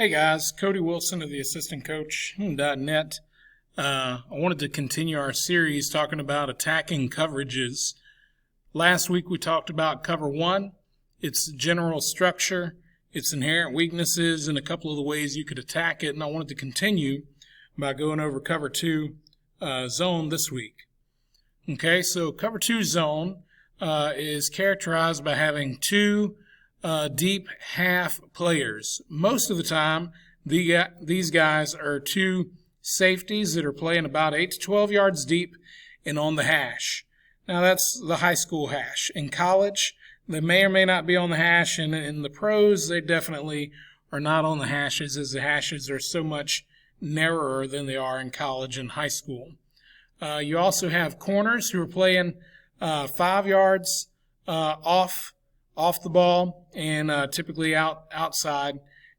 Hey guys, Cody Wilson of the assistantcoach.net. I wanted to continue our series talking about attacking coverages. Last week we talked about cover one, its general structure, its inherent weaknesses, and a couple of the ways you could attack it. And I wanted to continue by going over cover two zone this week. Okay, so cover two zone is characterized by having two deep half players. Most of the time, these guys are two safeties that are playing about 8 to 12 yards deep and on the hash. Now, that's the high school hash. In college, they may or may not be on the hash, and in the pros, they definitely are not on the hashes, as the hashes are so much narrower than they are in college and high school. You also have corners who are playing 5 yards off the ball and typically outside,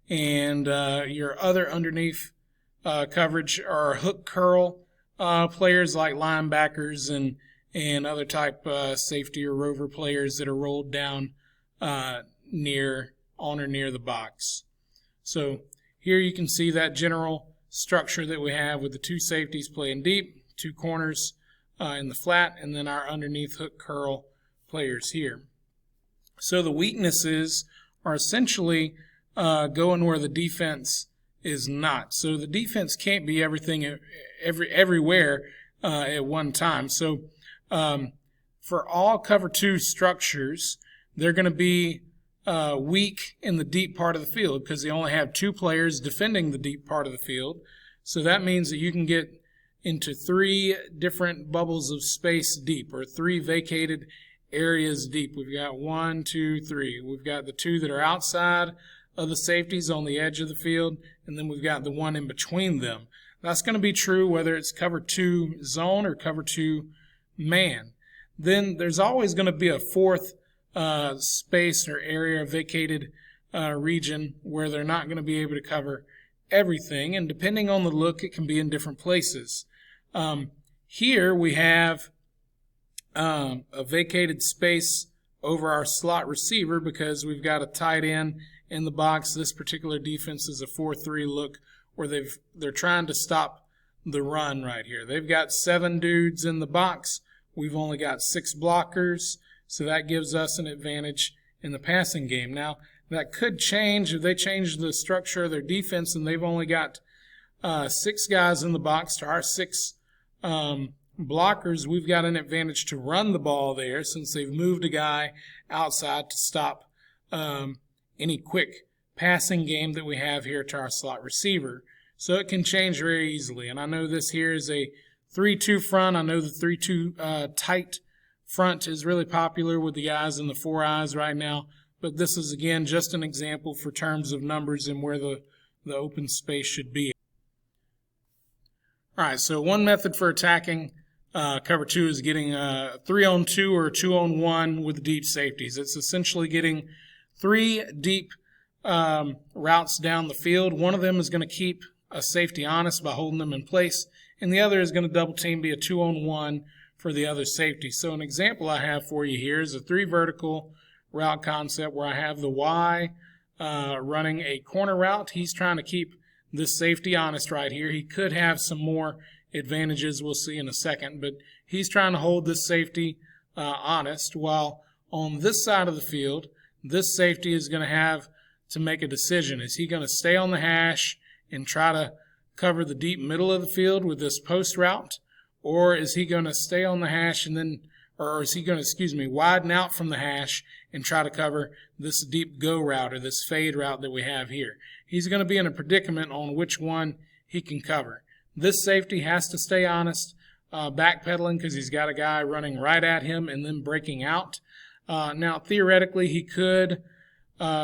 and your other underneath coverage are hook curl players like linebackers and other type safety or rover players that are rolled down near the box. So here you can see that general structure that we have with the two safeties playing deep, two corners in the flat, and then our underneath hook curl players here. So the weaknesses are essentially going where the defense is not. So the defense can't be everything everywhere at one time. So for all cover two structures, they're going to be weak in the deep part of the field because they only have two players defending the deep part of the field. So that means that you can get into three different bubbles of space deep, or three vacated areas deep. We've got 1, 2, 3. We've got the two that are outside of the safeties on the edge of the field, and then we've got the one in between them. That's going to be true whether it's cover two zone or cover two man. Then there's always going to be a fourth space or area, vacated region, where they're not going to be able to cover everything, and depending on the look, it can be in different places. Here we have a vacated space over our slot receiver because we've got a tight end in the box. This particular defense is a 4-3 look where they're trying to stop the run right here. They've got 7 dudes in the box. We've only got 6 blockers, so that gives us an advantage in the passing game. Now, that could change if they change the structure of their defense and they've only got 6 guys in the box to our 6 blockers. We've got an advantage to run the ball there since they've moved a guy outside to stop any quick passing game that we have here to our slot receiver. So it can change very easily. And I know this here is a 3-2 front. I know the 3-2 tight front is really popular with the guys in the 4 eyes right now. But this is, again, just an example for terms of numbers and where the open space should be. All right, so one method for attacking cover two is getting a 3-on-2 or a 2-on-1 with deep safeties. It's essentially getting 3 deep routes down the field. One of them is going to keep a safety honest by holding them in place, and the other is going to double team, be a 2-on-1 for the other safety. So an example I have for you here is a 3 vertical route concept where I have the Y running a corner route. He's trying to keep this safety honest right here. He could have some more advantages we'll see in a second, but he's trying to hold this safety honest, while on this side of the field, this safety is going to have to make a decision. Is he going to stay on the hash and try to cover the deep middle of the field with this post route, or is he going to stay on the hash and then, or is he going to, widen out from the hash and try to cover this deep go route or this fade route that we have here? He's going to be in a predicament on which one he can cover. This safety has to stay honest, backpedaling because he's got a guy running right at him and then breaking out. Now, theoretically, he could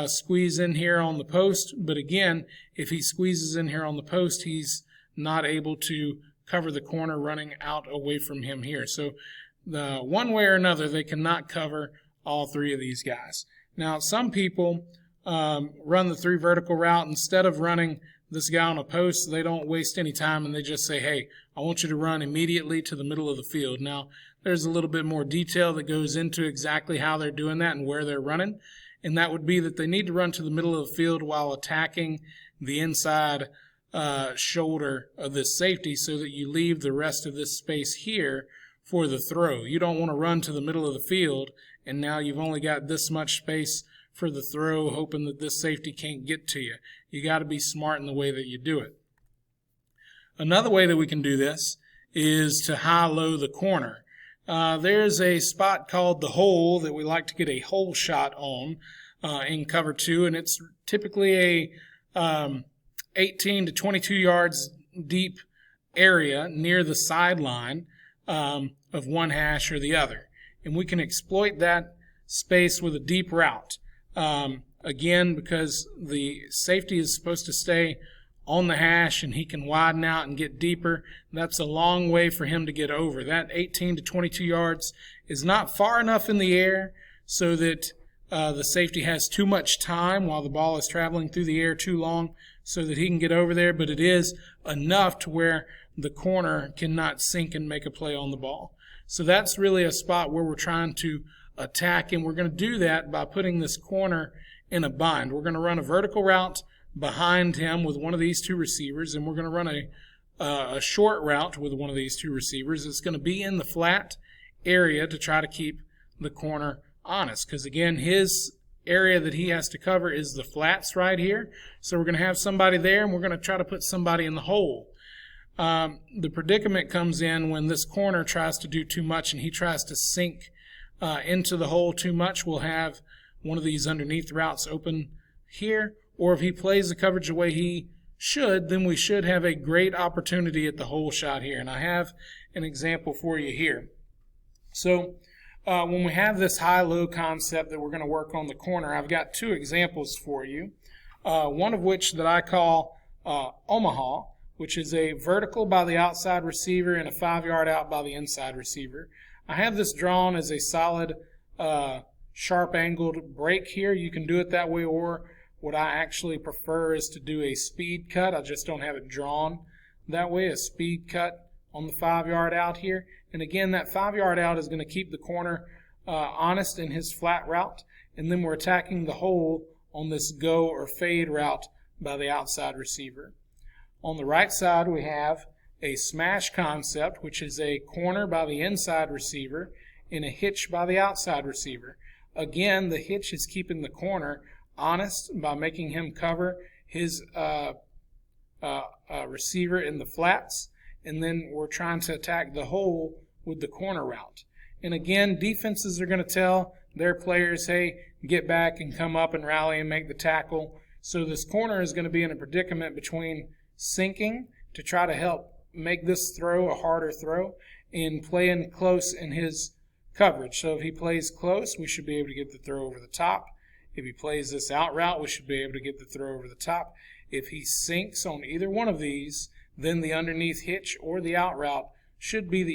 squeeze in here on the post, but again, if he squeezes in here on the post, he's not able to cover the corner running out away from him here. So one way or another, they cannot cover all 3 of these guys. Now, some people run the 3 vertical route. Instead of running this guy on a post, they don't waste any time and they just say, hey, I want you to run immediately to the middle of the field. Now, there's a little bit more detail that goes into exactly how they're doing that and where they're running, and that would be that they need to run to the middle of the field while attacking the inside shoulder of this safety so that you leave the rest of this space here for the throw. You don't want to run to the middle of the field and now you've only got this much space for the throw, hoping that this safety can't get to you. You got to be smart in the way that you do it. Another way that we can do this is to high-low the corner. There's a spot called the hole that we like to get a hole shot on in cover 2, and it's typically a 18 to 22 yards deep area near the sideline of one hash or the other. And we can exploit that space with a deep route. Again, because the safety is supposed to stay on the hash and he can widen out and get deeper, that's a long way for him to get over. That 18 to 22 yards is not far enough in the air so that the safety has too much time while the ball is traveling through the air too long so that he can get over there, but it is enough to where the corner cannot sink and make a play on the ball. So that's really a spot where we're trying to attack, and we're going to do that by putting this corner in a bind. We're going to run a vertical route behind him with one of these two receivers, and we're going to run a short route with one of these two receivers. It's going to be in the flat area to try to keep the corner honest, because again, his area that he has to cover is the flats right here. So we're going to have somebody there, and we're going to try to put somebody in the hole. The predicament comes in when this corner tries to do too much and he tries to sink into the hole too much. We'll have one of these underneath routes open here, or if he plays the coverage the way he should, then we should have a great opportunity at the hole shot here. And I have an example for you here. So when we have this high-low concept that we're going to work on the corner, I've got two examples for you. One of which that I call Omaha, which is a vertical by the outside receiver and a 5-yard out by the inside receiver. I have this drawn as a solid sharp-angled break here. You can do it that way, or what I actually prefer is to do a speed cut. I just don't have it drawn that way, a speed cut on the 5-yard out here. And again, that 5-yard out is going to keep the corner honest in his flat route. And then we're attacking the hole on this go or fade route by the outside receiver. On the right side, we have a smash concept, which is a corner by the inside receiver and a hitch by the outside receiver. Again, the hitch is keeping the corner honest by making him cover his receiver in the flats, and then we're trying to attack the hole with the corner route. And again, defenses are going to tell their players, hey, get back and come up and rally and make the tackle. So this corner is going to be in a predicament between sinking to try to help make this throw a harder throw and playing close in his coverage. So if he plays close, we should be able to get the throw over the top. If he plays this out route, we should be able to get the throw over the top. If he sinks on either one of these, then the underneath hitch or the out route should be the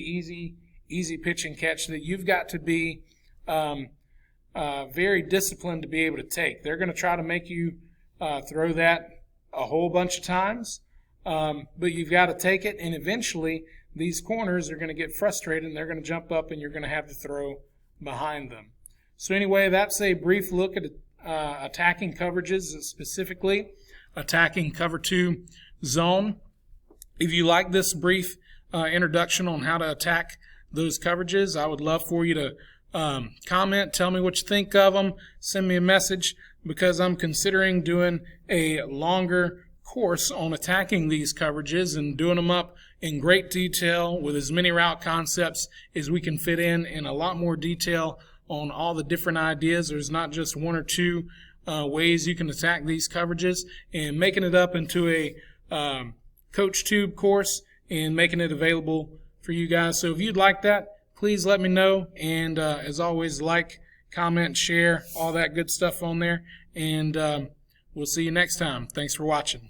easy pitch and catch that you've got to be very disciplined to be able to take. They're going to try to make you throw that a whole bunch of times, but you've got to take it, and eventually these corners are going to get frustrated and they're going to jump up and you're going to have to throw behind them. So anyway, that's a brief look at attacking coverages, specifically attacking cover 2 zone. If you like this brief introduction on how to attack those coverages, I would love for you to comment, tell me what you think of them, send me a message, because I'm considering doing a longer course on attacking these coverages and doing them up in great detail with as many route concepts as we can fit in a lot more detail on all the different ideas. There's not just one or two ways you can attack these coverages, and making it up into a CoachTube course and making it available for you guys. So if you'd like that, please let me know. And as always, like, comment, share, all that good stuff on there. And we'll see you next time. Thanks for watching.